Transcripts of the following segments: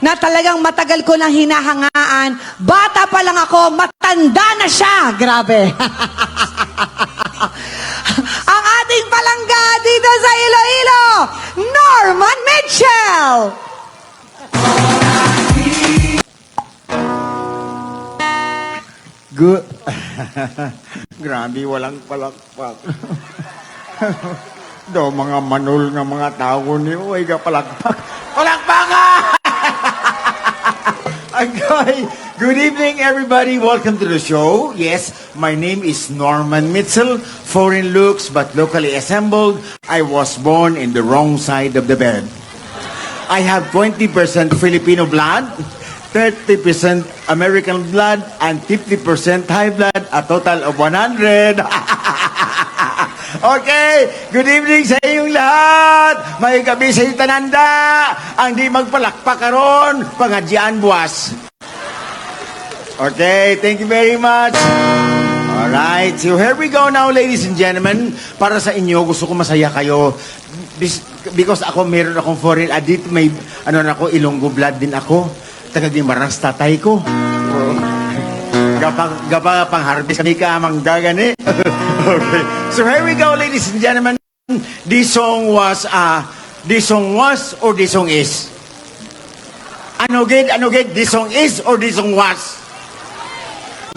na talagang matagal ko nang hinahangaan. Bata pa lang ako, matanda na siya. Grabe. Ang ating palangga dito sa Iloilo, Norman Mitchell. Good. Grabe, walang palakpak. Do mga manol nga mga tao ni uy ka palakpak. Palakpakan! Okay. Good evening, everybody. Welcome to the show. Yes, my name is Norman Mitchell. Foreign looks but locally assembled. I was born in the wrong side of the bed. I have 20% Filipino blood, 30% American blood, and 50% Thai blood, a total of 100. Okay, good evening sa inyong lahat. May gabi sa inyong tananda. Ang di magpalakpak karon, pangadyan buwas. Okay, thank you very much. Alright, so here we go now, ladies and gentlemen. Para sa inyo, gusto ko masaya kayo. Because ako, meron akong foreign addict. May, ako, Ilonggo blood din ako. Tagagimaras tatay ko. Gapa pang-harvest kami ka manggagani. Okay. So here we go, ladies and gentlemen. This song was or this song is? Ano gid? This song is or this song was?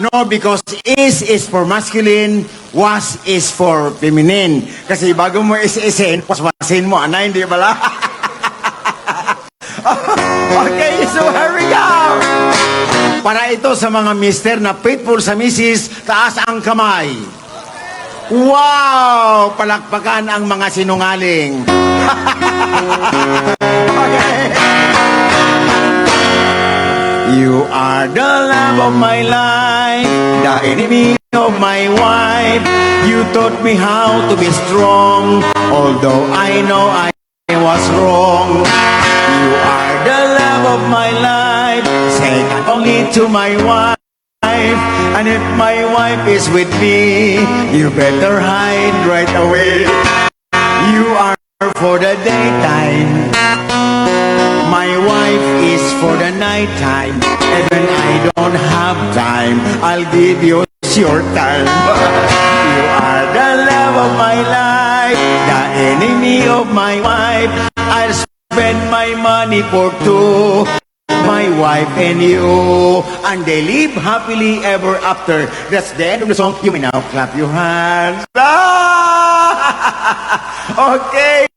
No, because is for masculine, was is for feminine. Kasi bago mo is-isin, was-wasin mo, anay, hindi bala? Okay, so here we go. Para ito sa mga mister na faithful sa misis, taas ang kamay. Wow! Palakpakan ang mga sinungaling. Okay. You are the love of my life, the enemy of my wife. You taught me how to be strong, although I know I was wrong. You are the love of my life, second only to my wife. And if my wife is with me, you better hide right away. You are for the daytime, my wife is for the nighttime. And when I don't have time, I'll give you your time. You are the love of my life, the enemy of my wife. I'll spend my money for two, my wife and you, and they live happily ever after. That's the end of the song. You may now clap your hands. Okay.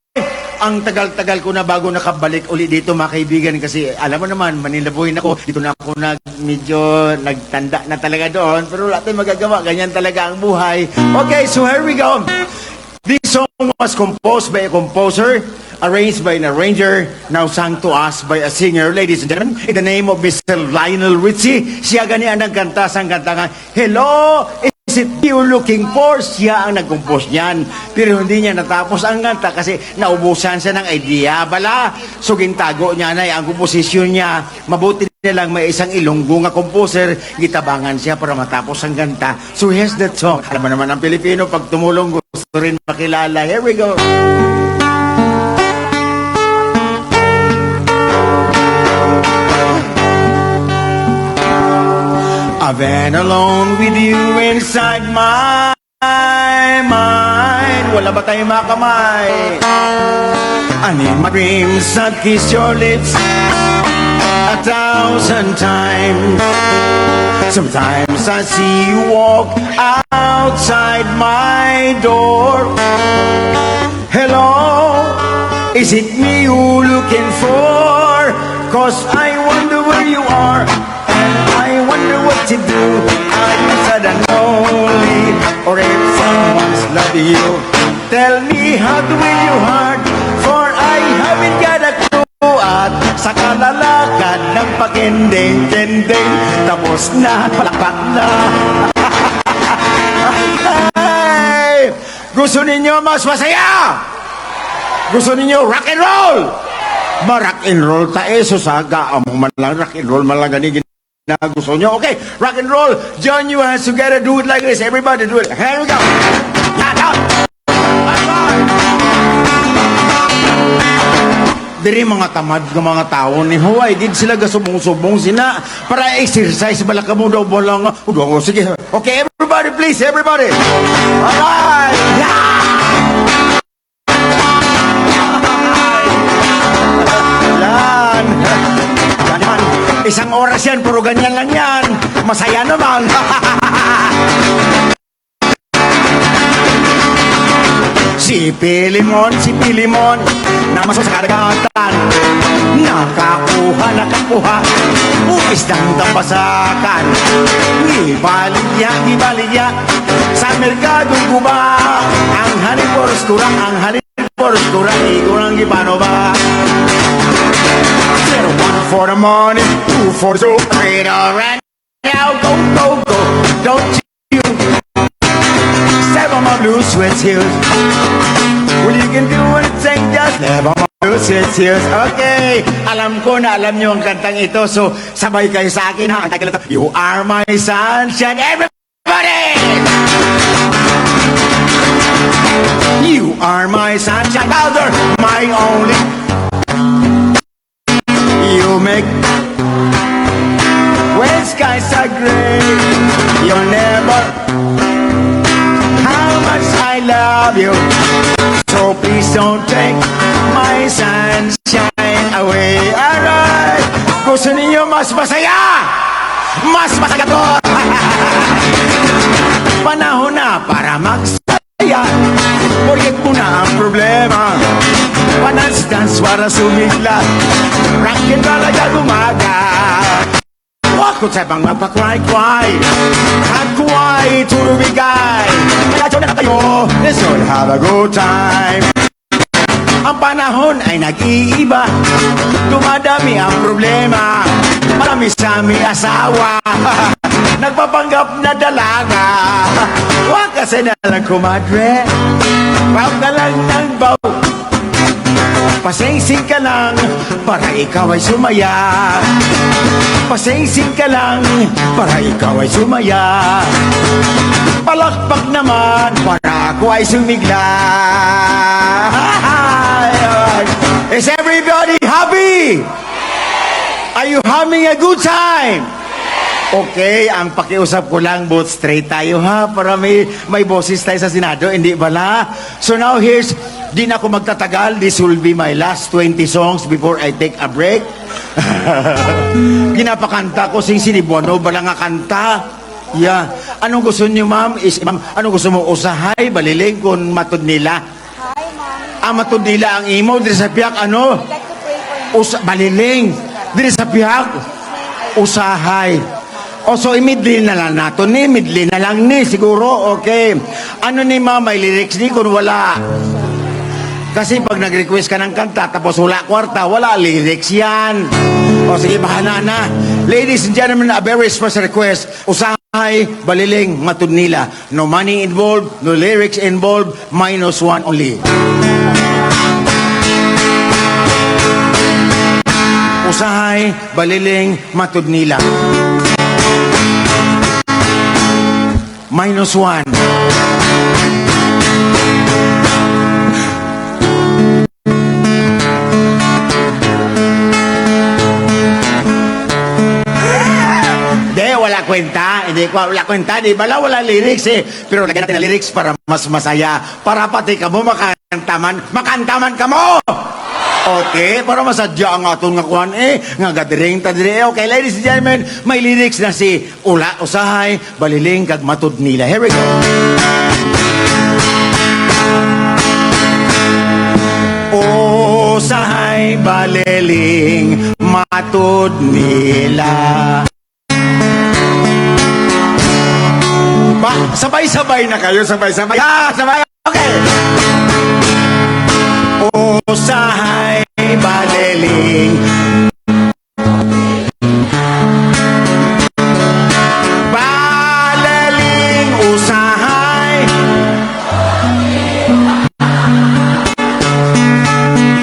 Ang tagal-tagal ko na bago nakabalik uli dito, mga kaibigan, kasi alam mo naman, Manila boy na ako. Dito na ako medyo nagtanda na talaga doon, pero wala tayong magagawa. Ganyan talaga ang buhay. Okay, so here we go. This song was composed by a composer, arranged by an arranger, now sung to us by a singer. Ladies and gentlemen, in the name of Mr. Lionel Richie, siya gani ang nagkanta sang kanta nga, Hello, is it you looking for? Siya ang nag-compose niyan. Pero hindi niya natapos ang kanta kasi naubusan siya ng idea. Bala, so gintago niya na ang komposisyon niya. Mabuti na lang may isang Ilonggo nga composer, gitabangan siya para matapos ang kanta. So here's that song. Alam mo naman ang Pilipino, pag tumulong gusto rin makilala. Here we go. I've been alone with you inside my mind. Wala ba tayong makamay? I need my dreams that kiss your lips 1,000 times. Sometimes I see you walk outside my door. Hello, is it me you looking for? 'Cause I wonder where you are, and I wonder what you do. Are you sad and lonely, or if someone's loving you? Tell me how to win your heart, for I haven't got a clue. At sa kalalakad ng pakending-kending, tapos na, palakpak na. Hey! Gusto ninyo mas masaya? Gusto ninyo rock and roll? Ma-rock and roll tayo, susaga. Among man lang, rock and roll man lang ganigin na gusto nyo. Okay, rock and roll. Join your hands together, do it like this. Everybody do it. Here we go. Down. Diri mga tamad ng mga tao ni Huway, gid sila gasubong-subong sina para exercise bala ka mo daw bolang. Sige. Okay, everybody please, everybody. Alright. Yan. Ganyan. Isang oras yan, puro ganyan lang yan. Masaya naman. Si Pilimon, namasok sa karagatan. Nakakuha, upis ng tapasakan. Gibaligya, sa merkadong guba. Ang haliporos kurang, igurang gipano ba? 1 for the morning, 2 for the soup. Right now, go. Don't you step on my blue sweat heels. Well, you can do anything, just step on my blue sweat heels. Okay, alam ko na alam nyo ang kantang ito, so sabay kayo sa akin ha. Ang tagal ito. You are my sunshine, everybody! You are my sunshine, louder, my only. You make when skies are gray. You're never how much I love you. So please don't take my sunshine away. Alright, gusto niyo mas masaya? Mas masaya to. Panahon na para magsaya. Forget mo na ang problema. Panas-dance para sumigla. Rock and roll ay gumaga. Wakot sa bang magpa-cry-cry. At-kuway, tulubigay. Kaya dyan na kayo, let's all have a good time. Ang panahon ay nag-iiba. Dumadami ang problema. Marami sa aming asawa. Nagpapanggap na dalaga. Huwag kasi na lang kumadre. Huwag ka lang ng baw. Pasensing ka lang para ikaw ay sumaya. Pasensing ka lang para ikaw ay sumaya. Palakpak naman para ako ay sumigla. Is everybody happy? Are you having a good time? Okay, ang pakiusap ko lang, both straight tayo ha, para may boses tayo sa Senado, hindi bala? So now here's, di na ako magtatagal, this will be my last 20 songs before I take a break. Ginapakanta ko sing sinibuano, bala nga kanta. Yeah. Anong gusto niyo ma'am? Ma'am, anong gusto mo? Usahay, baliling, kung matod nila? Hi, Mom. Matod nila ang imo, diri sa piyak, ano? I'd like to pray for you. Baliling, diri sa piyak, usahay. O so imidli na lang nato ni, midli na lang ni, siguro, okay. Ano ni ma, may lyrics ni kung wala? Kasi pag nag-request ka ng kanta, tapos wala kwarta, wala lyrics yan. O sige, bahala na. Ladies and gentlemen, a very special request. Usahay, baliling, matud nila. No money involved, no lyrics involved, -1 only. Usahay, baliling, matud nila. -1. Wala kwenta, hindi ko wala kwenta, di ba? Wala lyrics eh. Pero lagyan natin ng lyrics para mas masaya. Para pati ka mo makantaman ka mo! Okay, para masadya ang aton nga kuhan nga gadiring tadiri. Okay, ladies and gentlemen, may lyrics na si Usahay, baliling, kag matud nila. Here we go. Usahay, baliling, matud nila. Sabay-sabay na kayo, sabay-sabay. Sabay, okay. Usahay, baliling, baliling, usahay.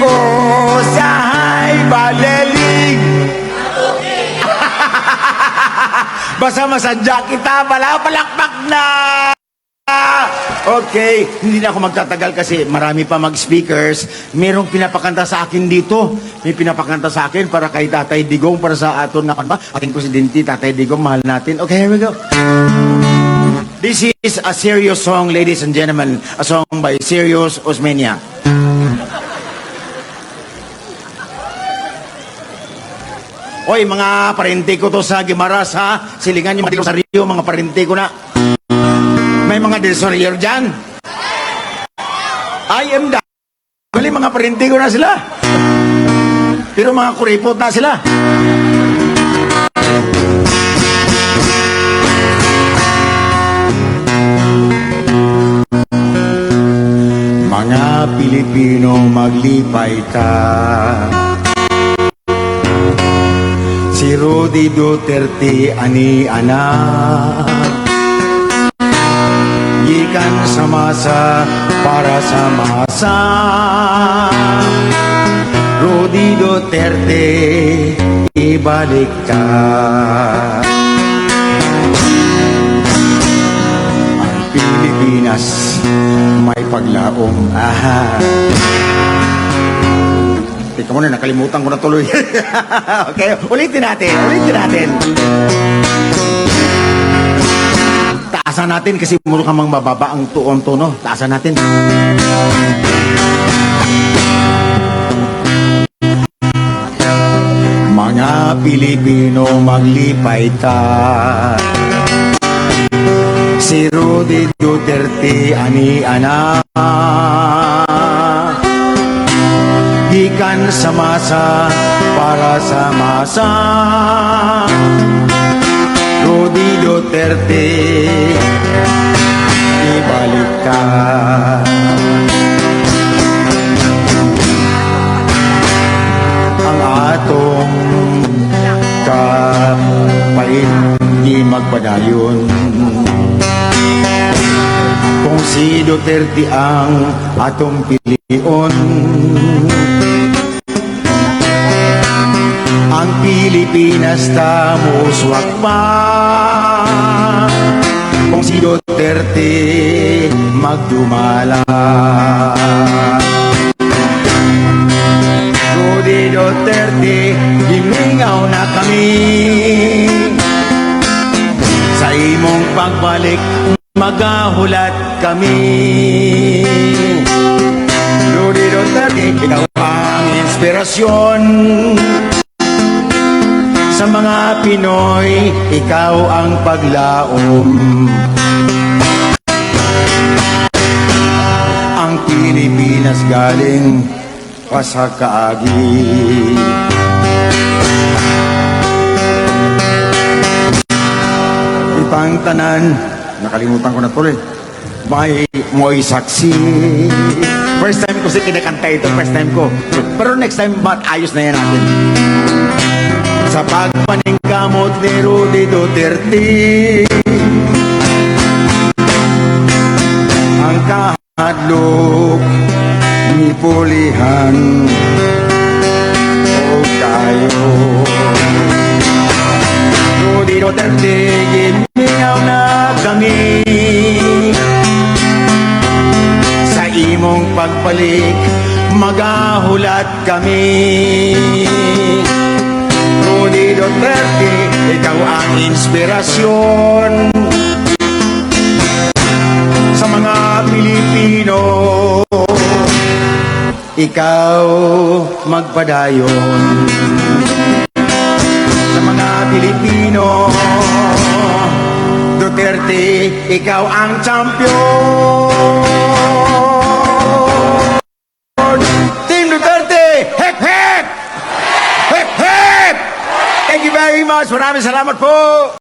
Usahay, baliling. Basta masadya kita, palakpak na. Okay, hindi na ako magtatagal kasi marami pa mag-speakers. Merong pinapakanta sa akin dito. May pinapakanta sa akin para kay Tatay Digong, para sa aton na ba? Ating presidente, Tatay Digong, mahal natin. Okay, here we go. This is a serious song, ladies and gentlemen. A song by Serious Osmeña. Oy, mga parente ko to sa Gimaras, ha? Silingan yung mga Rosario, mga parente ko na. May mga desorier dyan. I am the... Bali, mga parente ko na sila. Pero mga kuripot na sila. Mga Pilipino, maglipay ka. Si Rudy Duterte, ani anak. Gikan sa masa para sa masa. Rudy Duterte, ibalik ka. Ang Pilipinas may paglaom. Teka muna, nakalimutan ko na tuloy. Okay, ulitin natin. Taasan natin kasi muro ka mang mababa ang tono. Taasan natin. Mga Pilipino, maglipay ka. Si Rudy Duterte, ani anak. Gikan sa masa para sa masa. Rudy Duterte, ibalik ka. Ang atong kapait di magpadayon. Kung si Duterte ang atong pilion, ang Pilipinas tamuswak pa. Kung si Duterte magdumala. Rudy Duterte, himingaw na kami. Sa imong pagbalik, magahulat kami. Rudy Duterte, ikaw ang inspirasyon. Sa mga Pinoy, ikaw ang paglaom. Ang Pilipinas galing pa sa kaagi. Ipang tanan, nakalimutan ko na tuloy. May mo'y saksi. First time ko si kinakanta ito, first time ko. Pero next time, ayos na yan natin. Sa pagpaningkamot ni Rudy Duterte, ang kahadlok ni pulihan o kayo. Rudy Duterte, gimingaw na kami. Sa imong pagpalik, magahulat kami. Rudy Duterte, ikaw ang inspirasyon. Sa mga Pilipino, ikaw magpadayon. Sa mga Pilipino, Duterte, ikaw ang champion. Team Duterte, hep hep! Hep hep! Thank you very much. Maraming salamat po.